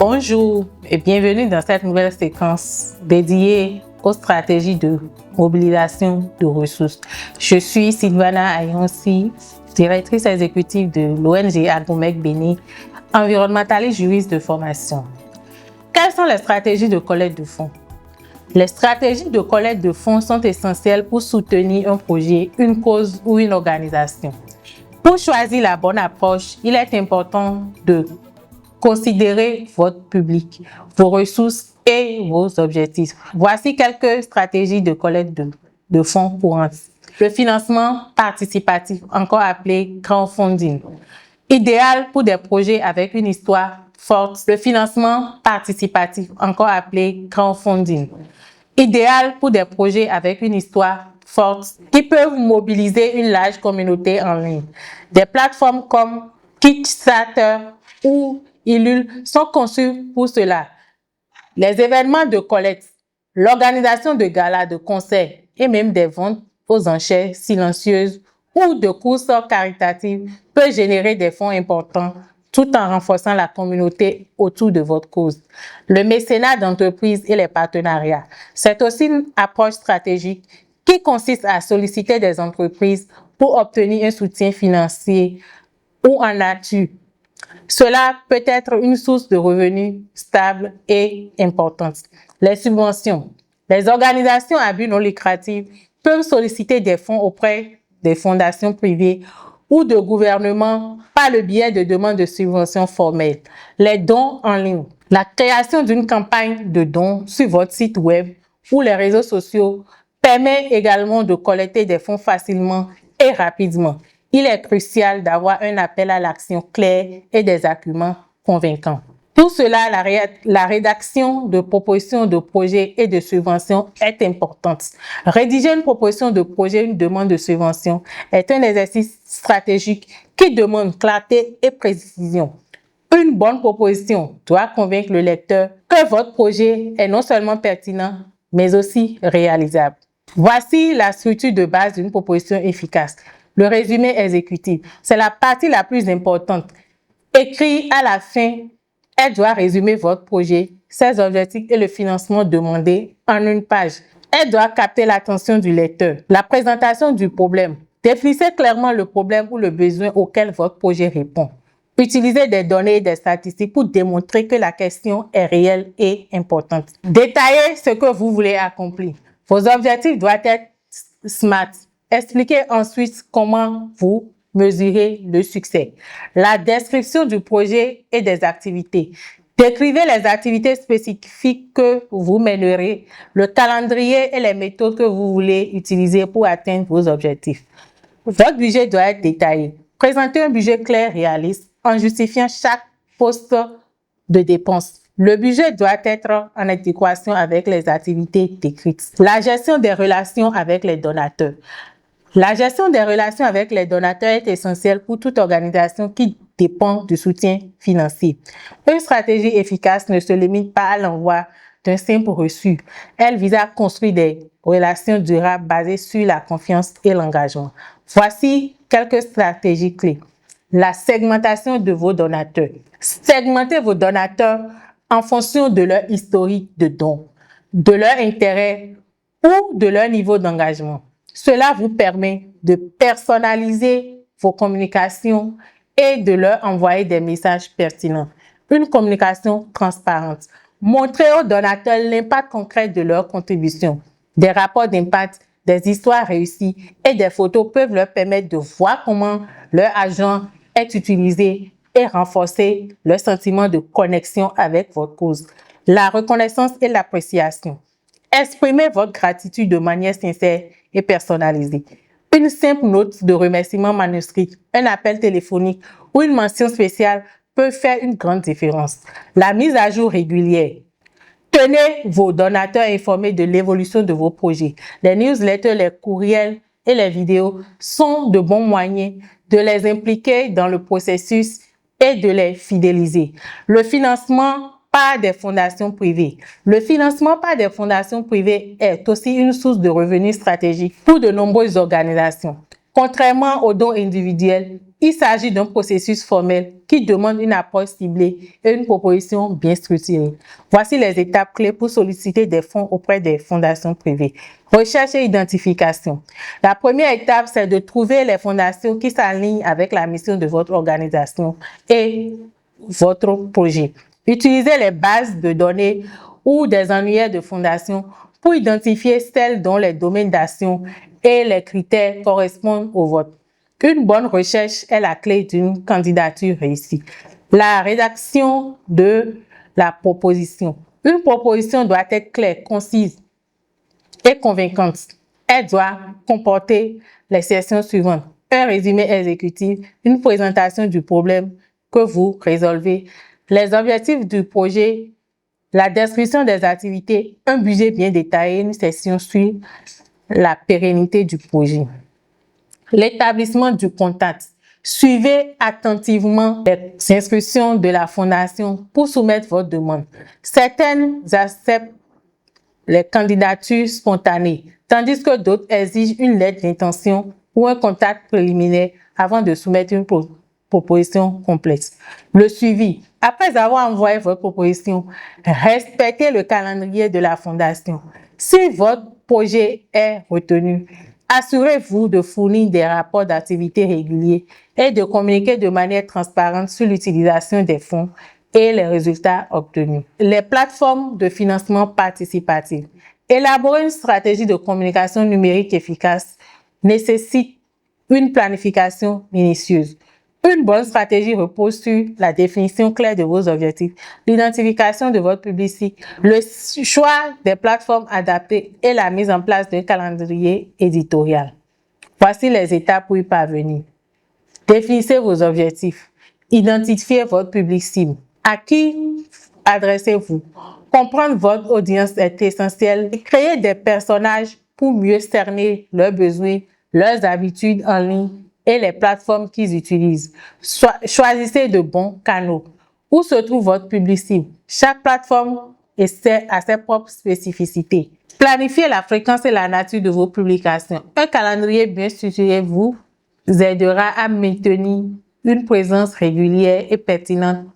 Bonjour et bienvenue dans cette nouvelle séquence dédiée aux stratégies de mobilisation de ressources. Je suis Sylvana Ayonsi, directrice exécutive de l'ONG Agromec Béni, environnementaliste juriste de formation. Quelles sont les stratégies de collecte de fonds? Les stratégies de collecte de fonds sont essentielles pour soutenir un projet, une cause ou une organisation. Pour choisir la bonne approche, il est important de considérez votre public, vos ressources et vos objectifs. Voici quelques stratégies de collecte de fonds courantes. Le financement participatif, encore appelé crowdfunding. Idéal pour des projets avec une histoire forte. Le financement participatif, encore appelé crowdfunding. Idéal pour des projets avec une histoire forte qui peuvent mobiliser une large communauté en ligne. Des plateformes comme Kickstarter ou Ulule sont conçus pour cela. Les événements de collecte, l'organisation de galas, de concerts et même des ventes aux enchères silencieuses ou de courses caritatives peut générer des fonds importants tout en renforçant la communauté autour de votre cause. Le mécénat d'entreprise et les partenariats, c'est aussi une approche stratégique qui consiste à solliciter des entreprises pour obtenir un soutien financier ou en nature. Cela peut être une source de revenus stable et importante. Les subventions. Les organisations à but non lucratif peuvent solliciter des fonds auprès des fondations privées ou de gouvernements par le biais de demandes de subventions formelles. Les dons en ligne. La création d'une campagne de dons sur votre site web ou les réseaux sociaux permet également de collecter des fonds facilement et rapidement. Il est crucial d'avoir un appel à l'action clair et des arguments convaincants. Pour cela, la rédaction de propositions de projets et de subventions est importante. Rédiger une proposition de projet, une demande de subvention est un exercice stratégique qui demande clarté et précision. Une bonne proposition doit convaincre le lecteur que votre projet est non seulement pertinent, mais aussi réalisable. Voici la structure de base d'une proposition efficace. Le résumé exécutif, c'est la partie la plus importante. Écrit à la fin, elle doit résumer votre projet, ses objectifs et le financement demandé en une page. Elle doit capter l'attention du lecteur. La présentation du problème. Définissez clairement le problème ou le besoin auquel votre projet répond. Utilisez des données et des statistiques pour démontrer que la question est réelle et importante. Détaillez ce que vous voulez accomplir. Vos objectifs doivent être SMART. Expliquez ensuite comment vous mesurez le succès. La description du projet et des activités. Décrivez les activités spécifiques que vous mènerez, le calendrier et les méthodes que vous voulez utiliser pour atteindre vos objectifs. Votre budget doit être détaillé. Présentez un budget clair et réaliste en justifiant chaque poste de dépense. Le budget doit être en adéquation avec les activités décrites. La gestion des relations avec les donateurs. La gestion des relations avec les donateurs est essentielle pour toute organisation qui dépend du soutien financier. Une stratégie efficace ne se limite pas à l'envoi d'un simple reçu. Elle vise à construire des relations durables basées sur la confiance et l'engagement. Voici quelques stratégies clés. La segmentation de vos donateurs. Segmentez vos donateurs en fonction de leur historique de dons, de leur intérêt ou de leur niveau d'engagement. Cela vous permet de personnaliser vos communications et de leur envoyer des messages pertinents. Une communication transparente. Montrez aux donateurs l'impact concret de leur contribution. Des rapports d'impact, des histoires réussies et des photos peuvent leur permettre de voir comment leur argent est utilisé et renforcer le sentiment de connexion avec votre cause. La reconnaissance et l'appréciation. Exprimez votre gratitude de manière sincère et personnalisée. Une simple note de remerciement manuscrite, un appel téléphonique ou une mention spéciale peut faire une grande différence. La mise à jour régulière. Tenez vos donateurs informés de l'évolution de vos projets. Les newsletters, les courriels et les vidéos sont de bons moyens de les impliquer dans le processus et de les fidéliser. Le financement par des fondations privées. Le financement par des fondations privées est aussi une source de revenus stratégiques pour de nombreuses organisations. Contrairement aux dons individuels, il s'agit d'un processus formel qui demande une approche ciblée et une proposition bien structurée. Voici les étapes clés pour solliciter des fonds auprès des fondations privées. Recherche et identification. La première étape, c'est de trouver les fondations qui s'alignent avec la mission de votre organisation et votre projet. Utilisez les bases de données ou des annuaires de fondation pour identifier celles dont les domaines d'action et les critères correspondent au vote. Une bonne recherche est la clé d'une candidature réussie. La rédaction de la proposition. Une proposition doit être claire, concise et convaincante. Elle doit comporter les sections suivantes. Un résumé exécutif, une présentation du problème que vous résolvez, les objectifs du projet, la description des activités, un budget bien détaillé, une section sur la pérennité du projet. L'établissement du contact. Suivez attentivement les instructions de la fondation pour soumettre votre demande. Certaines acceptent les candidatures spontanées, tandis que d'autres exigent une lettre d'intention ou un contact préliminaire avant de soumettre une proposition complexe. Le suivi. Après avoir envoyé votre proposition, respectez le calendrier de la fondation. Si votre projet est retenu, assurez-vous de fournir des rapports d'activité réguliers et de communiquer de manière transparente sur l'utilisation des fonds et les résultats obtenus. Les plateformes de financement participatif. Élaborer une stratégie de communication numérique efficace nécessite une planification minutieuse. Une bonne stratégie repose sur la définition claire de vos objectifs, l'identification de votre public cible, le choix des plateformes adaptées et la mise en place d'un calendrier éditorial. Voici les étapes pour y parvenir. Définissez vos objectifs. Identifiez votre public cible. À qui adressez-vous? Comprendre votre audience est essentiel. Créez des personnages pour mieux cerner leurs besoins, leurs habitudes en ligne et les plateformes qu'ils utilisent. Choisissez de bons canaux. Où se trouve votre public cible? Chaque plateforme a ses propres spécificités. Planifiez la fréquence et la nature de vos publications. Un calendrier bien structuré vous aidera à maintenir une présence régulière et pertinente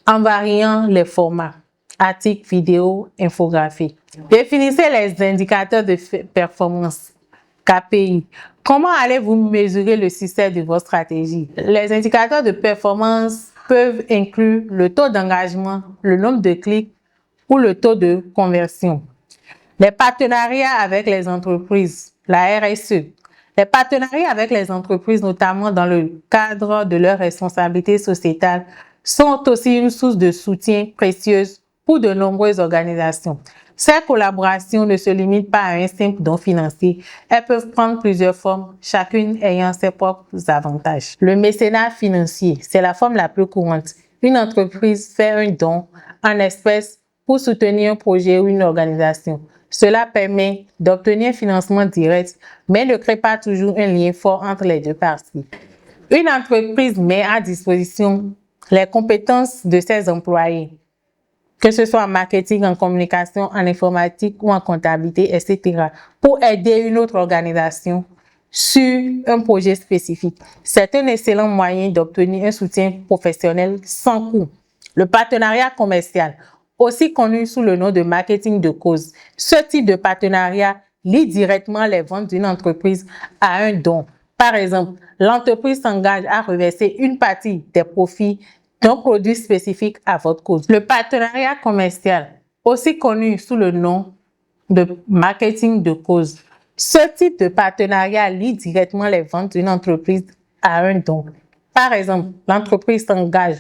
en variant les formats, articles, vidéos, infographies. Définissez les indicateurs de performance, KPI. Comment allez-vous mesurer le succès de votre stratégie? Les indicateurs de performance peuvent inclure le taux d'engagement, le nombre de clics ou le taux de conversion. Les partenariats avec les entreprises, la RSE. Les partenariats avec les entreprises, notamment dans le cadre de leur responsabilité sociétale, sont aussi une source de soutien précieuse pour de nombreuses organisations. Ces collaborations ne se limitent pas à un simple don financier. Elles peuvent prendre plusieurs formes, chacune ayant ses propres avantages. Le mécénat financier, c'est la forme la plus courante. Une entreprise fait un don en espèces pour soutenir un projet ou une organisation. Cela permet d'obtenir un financement direct, mais ne crée pas toujours un lien fort entre les deux parties. Une entreprise met à disposition les compétences de ses employés, que ce soit en marketing, en communication, en informatique ou en comptabilité, etc., pour aider une autre organisation sur un projet spécifique. C'est un excellent moyen d'obtenir un soutien professionnel sans coût. Le partenariat commercial, aussi connu sous le nom de marketing de cause. Ce type de partenariat lie directement les ventes d'une entreprise à un don. Par exemple, l'entreprise s'engage à reverser une partie des profits d'un produit spécifique à votre cause. Le partenariat commercial, aussi connu sous le nom de marketing de cause. Ce type de partenariat lie directement les ventes d'une entreprise à un don. Par exemple, l'entreprise s'engage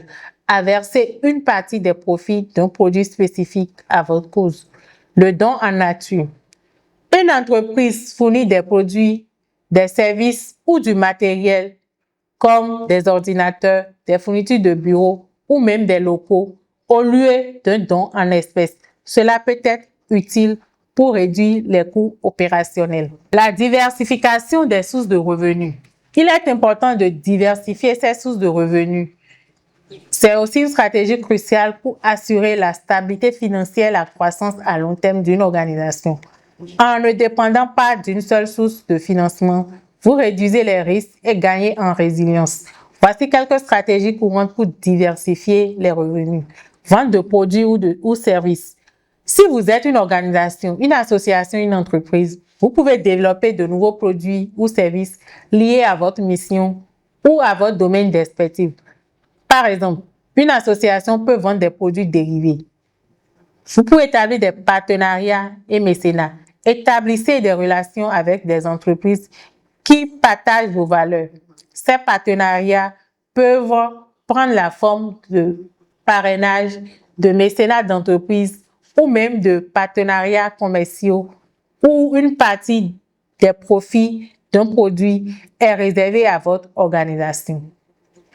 à verser une partie des profits d'un produit spécifique à votre cause. Le don en nature. Une entreprise fournit des produits, des services ou du matériel comme des ordinateurs, des fournitures de bureau ou même des locaux au lieu d'un don en espèces. Cela peut être utile pour réduire les coûts opérationnels. La diversification des sources de revenus. Il est important de diversifier ces sources de revenus. C'est aussi une stratégie cruciale pour assurer la stabilité financière et la croissance à long terme d'une organisation. En ne dépendant pas d'une seule source de financement, vous réduisez les risques et gagnez en résilience. Voici quelques stratégies courantes pour diversifier les revenus. Vente de produits ou services. Si vous êtes une organisation, une association, une entreprise, vous pouvez développer de nouveaux produits ou services liés à votre mission ou à votre domaine d'expertise. Par exemple, une association peut vendre des produits dérivés. Vous pouvez établir des partenariats et mécénats. Établissez des relations avec des entreprises qui partagent vos valeurs. Ces partenariats peuvent prendre la forme de parrainage, de mécénat d'entreprise ou même de partenariats commerciaux où une partie des profits d'un produit est réservée à votre organisation.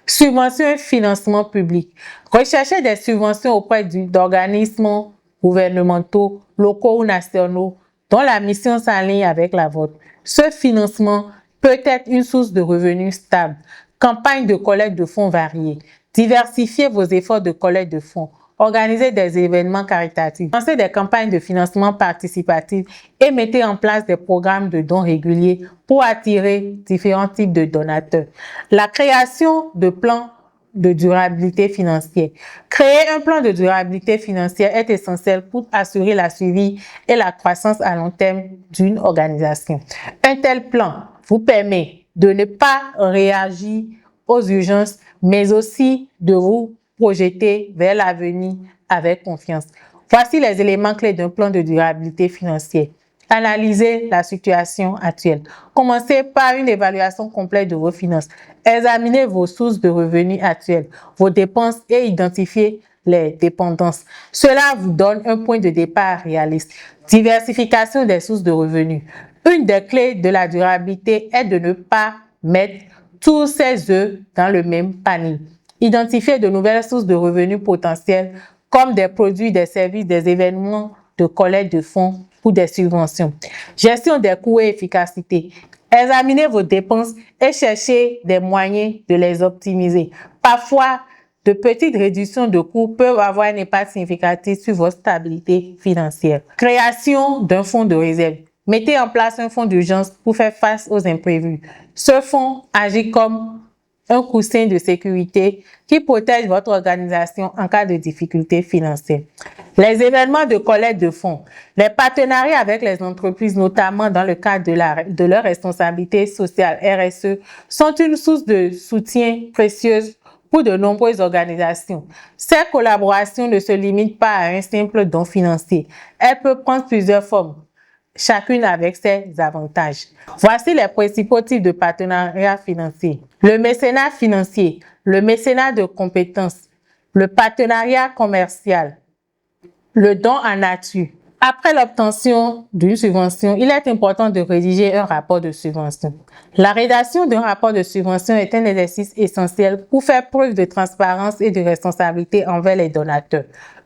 Subventions et financement public. Recherchez des subventions auprès d'organismes gouvernementaux, locaux ou nationaux dont la mission s'aligne avec la vôtre. Ce financement peut être une source de revenus stable. Campagne de collecte de fonds variées. Diversifiez vos efforts de collecte de fonds. Organisez des événements caritatifs. Lancez des campagnes de financement participatif et mettez en place des programmes de dons réguliers pour attirer différents types de donateurs. La création de plans de durabilité financière. Créer un plan de durabilité financière est essentiel pour assurer la suivi et la croissance à long terme d'une organisation. Un tel plan vous permet de ne pas réagir aux urgences, mais aussi de vous projeter vers l'avenir avec confiance. Voici les éléments clés d'un plan de durabilité financière. Analysez la situation actuelle. Commencez par une évaluation complète de vos finances. Examinez vos sources de revenus actuelles, vos dépenses et identifiez les dépendances. Cela vous donne un point de départ réaliste. Diversification des sources de revenus. Une des clés de la durabilité est de ne pas mettre tous ses œufs dans le même panier. Identifiez de nouvelles sources de revenus potentiels comme des produits, des services, des événements de collecte de fonds ou des subventions. Gestion des coûts et efficacité. Examinez vos dépenses et cherchez des moyens de les optimiser. Parfois, de petites réductions de coûts peuvent avoir un impact significatif sur votre stabilité financière. Création d'un fonds de réserve. Mettez en place un fonds d'urgence pour faire face aux imprévus. Ce fonds agit comme un coussin de sécurité qui protège votre organisation en cas de difficultés financières. Les événements de collecte de fonds. Les partenariats avec les entreprises, notamment dans le cadre de leur responsabilité sociale RSE, sont une source de soutien précieuse pour de nombreuses organisations. Ces collaborations ne se limitent pas à un simple don financier. Elles peuvent prendre plusieurs formes, chacune avec ses avantages. Voici les principaux types de partenariats financiers. Le mécénat financier, le mécénat de compétences, le partenariat commercial, le don en nature. Après l'obtention d'une subvention, il est important de rédiger un rapport de subvention. La rédaction d'un rapport de subvention est un exercice essentiel pour faire preuve de transparence et de responsabilité envers les donateurs.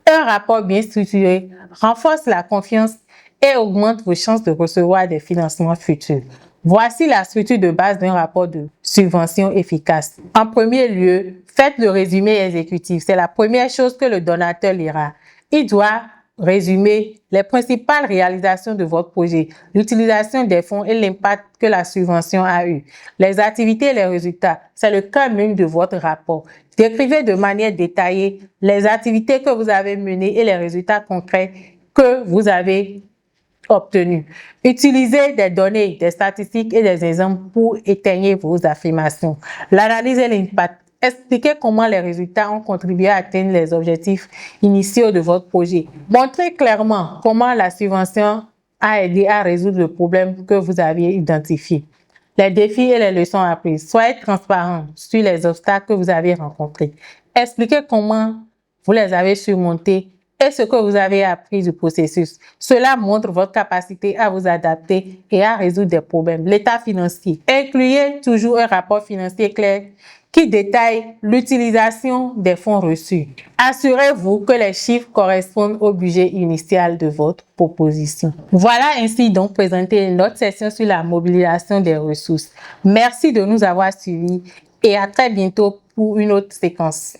Un rapport bien structuré renforce la confiance et augmente vos chances de recevoir des financements futurs. Voici la structure de base d'un rapport de subvention efficace. En premier lieu, faites le résumé exécutif. C'est la première chose que le donateur lira. Il doit résumer les principales réalisations de votre projet, l'utilisation des fonds et l'impact que la subvention a eu, les activités et les résultats. C'est le cœur même de votre rapport. Décrivez de manière détaillée les activités que vous avez menées et les résultats concrets que vous avez obtenus. Utilisez des données, des statistiques et des exemples pour étayer vos affirmations. L'analyse et l'impact. Expliquez comment les résultats ont contribué à atteindre les objectifs initiaux de votre projet. Montrez clairement comment la subvention a aidé à résoudre le problème que vous aviez identifié. Les défis et les leçons apprises. Soyez transparent sur les obstacles que vous avez rencontrés. Expliquez comment vous les avez surmontés et ce que vous avez appris du processus. Cela montre votre capacité à vous adapter et à résoudre des problèmes. L'état financier. Incluez toujours un rapport financier clair qui détaille l'utilisation des fonds reçus. Assurez-vous que les chiffres correspondent au budget initial de votre proposition. Voilà ainsi donc présenté notre session sur la mobilisation des ressources. Merci de nous avoir suivis et à très bientôt pour une autre séquence.